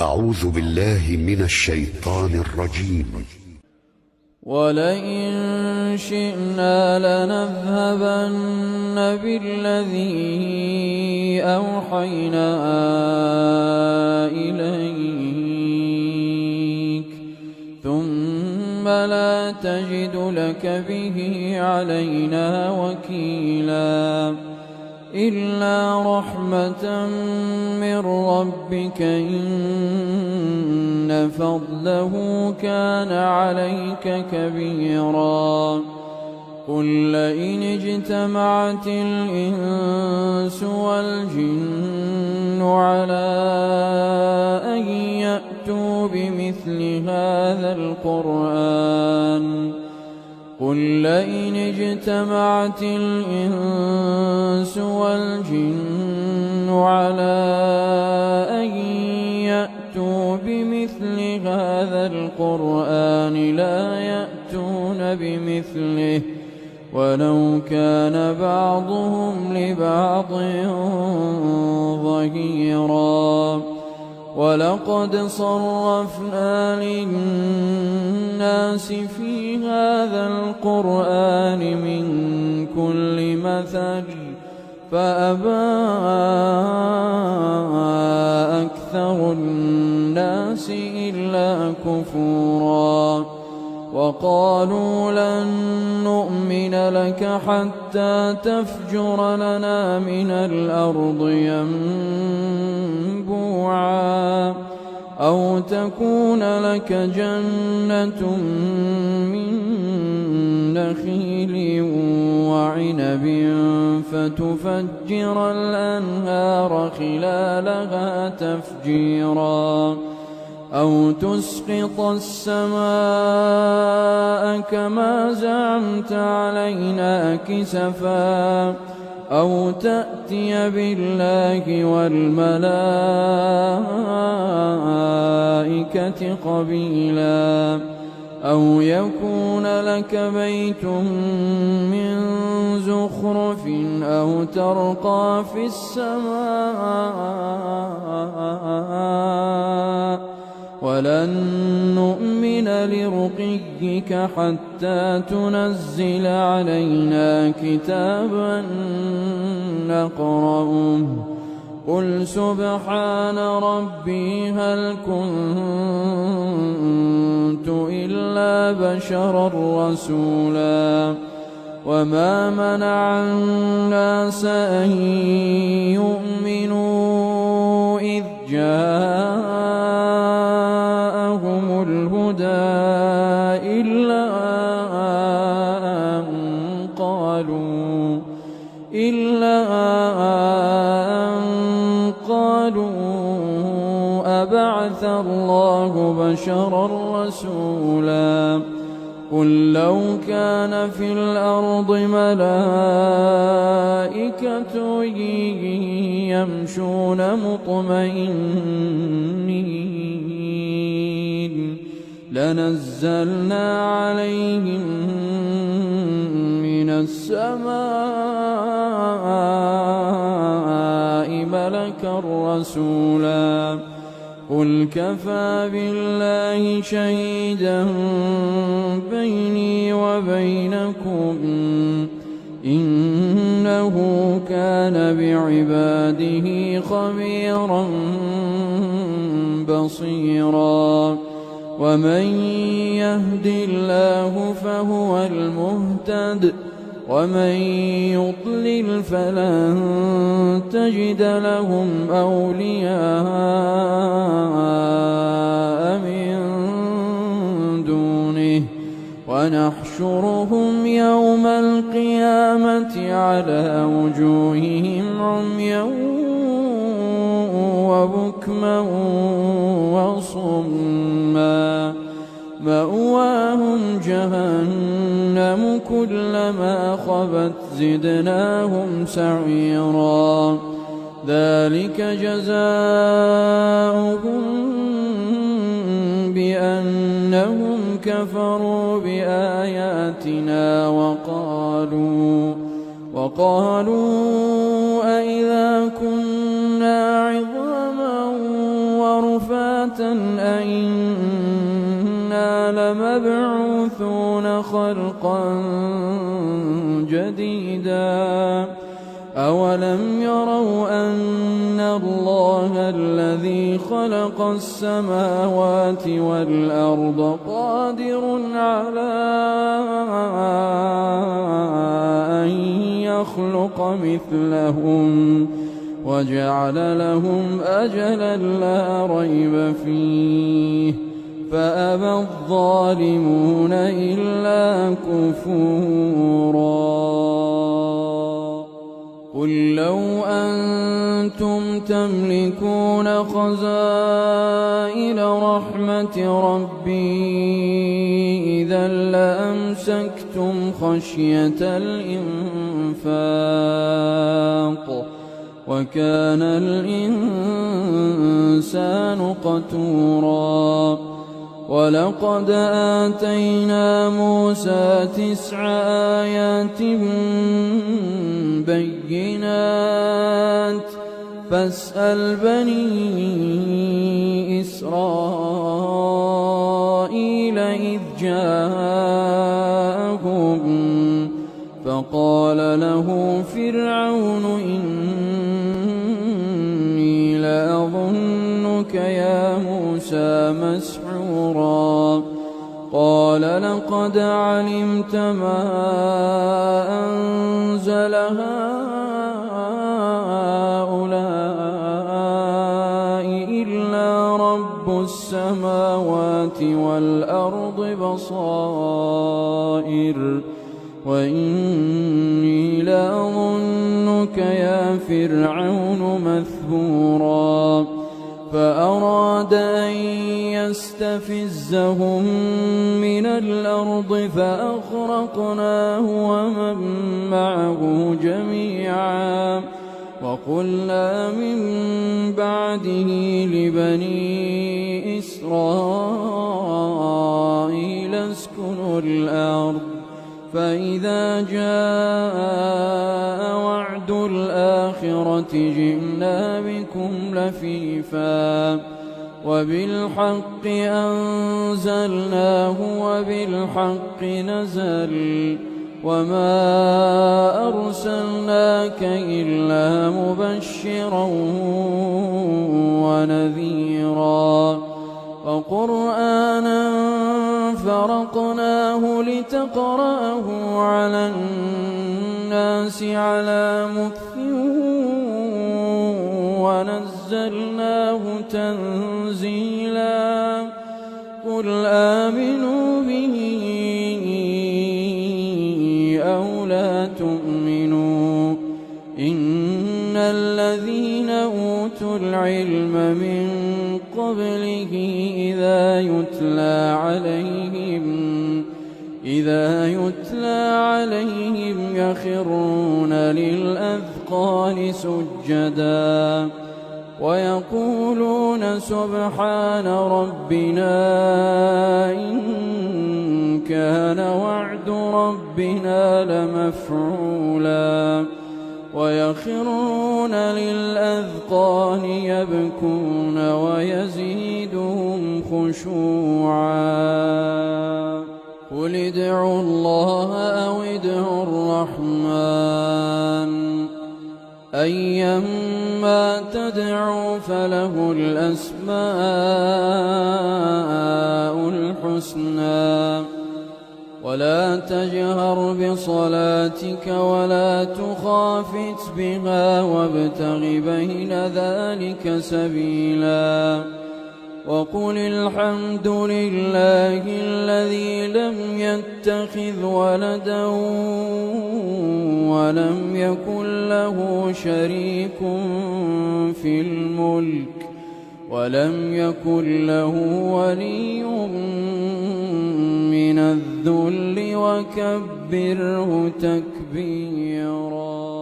أعوذ بالله من الشيطان الرجيم. ولئن شئنا لنذهبن بالذي أوحينا إليك ثم لا تجد لك به علينا وكيلا إلا رحمة من ربك إن فضله كان عليك كبيرا. قل لئن اجتمعت الإنس والجن على أن يأتوا بمثل هذا القرآن الإنس والجن على أن يأتوا بمثل هذا القرآن لا يأتون بمثله ولو كان بعضهم لبعض ظهيرا. ولقد صرفنا للناس في هذا القرآن من كل مثل فأبى أكثر الناس إلا كفورا. وقالوا لن نؤمن لك حتى تفجر لنا من الأرض ينبوعا أو تكون لك جنة من نخيل وعنب فتفجر الأنهار خلالها تفجيرا أو تسقط السماء كما زعمت علينا كسفا أو تأتي بالله والملائكة قبيلا أو يكون لك بيت من زخرف أو ترقى في السماء ولن نؤمن لرقيك حتى تنزل علينا كتابا نقرأه. قل سبحان ربي هل كنت إلا بشرا رسولا. وما منع الناس أن يؤمنوا إذ جاءهم الهدى إلا أن قالوا أبعث الله بشرا رسولا. قل لو كان في الأرض ملائكة يمشون مطمئنين لنزلنا عليهم من السماء ملكا رسولا. قل كفى بالله شهيدا بيني وبينكم إنه كان بعباده خبيرا بصيرا. ومن يهد الله فهو المهتد ومن يضلل فلن تجد لهم أولياء من دونه ونحشرهم يوم القيامة على وجوههم عميا وبكما وصما مأواهم جهنم كلما خبت زدناهم سعيرا. ذلك جزاؤهم بأنهم كفروا بآياتنا وقالوا أإذا كنا عظاما ورفاتا أمة أئنا لمبعوثون خلقا جديدا أولم يروا أن الله الذي خلق السماوات والأرض قادر على أن يخلق مثلهم وجعل لهم أجلا لا ريب فيه فأبى الظالمون إلا كفورا قل لو أنتم تملكون خزائن رحمة ربي إذا لأمسكتم خشية الإنفاق وكان الإنسان قتورا ولقد آتينا موسى 9 آيات بينات فاسأل بني إسرائيل إذ جاءهم فقال له فرعون إني لأظنك يا موسى مسحورا قال لقد علمت ما أنزل هؤلاء إلا رب السماوات والأرض بصائر وإني لأظنك يا فرعون مثبورا فأراد أن يستفزهم من الأرض فأغرقناه ومن معه جميعا وقلنا من بعده لبني إسرائيل اسكنوا الأرض فإذا جاء وعد الآخرة جئنا بكم لفيفا وبالحق أنزلناه وبالحق نزل وما أرسلناك إلا مبشرا ونذيرا وقرآنا فرقناه لتقرأه على الناس على مكث ونزلناه تنزيلا قل آمنوا به أو لا تؤمنوا إن الذين أوتوا العلم من قبله إذا يتلى عليهم يخرون للأذقان سجدا ويقولون سبحان ربنا إن كان وعد ربنا لمفعولا ويخرون للأذقان يبكون ويزيدهم خشوعا قل ادعوا الله أو ادعوا الرحمن أيما تدعوا فله الأسماء الحسنى ولا تجهر بصلاتك ولا تخافت بها وابتغ بين ذلك سبيلا وقل الحمد لله الذي لم يتخذ ولدا ولم يكن له شريك في الملك ولم يكن له ولي من الذل وكبره تكبيرا.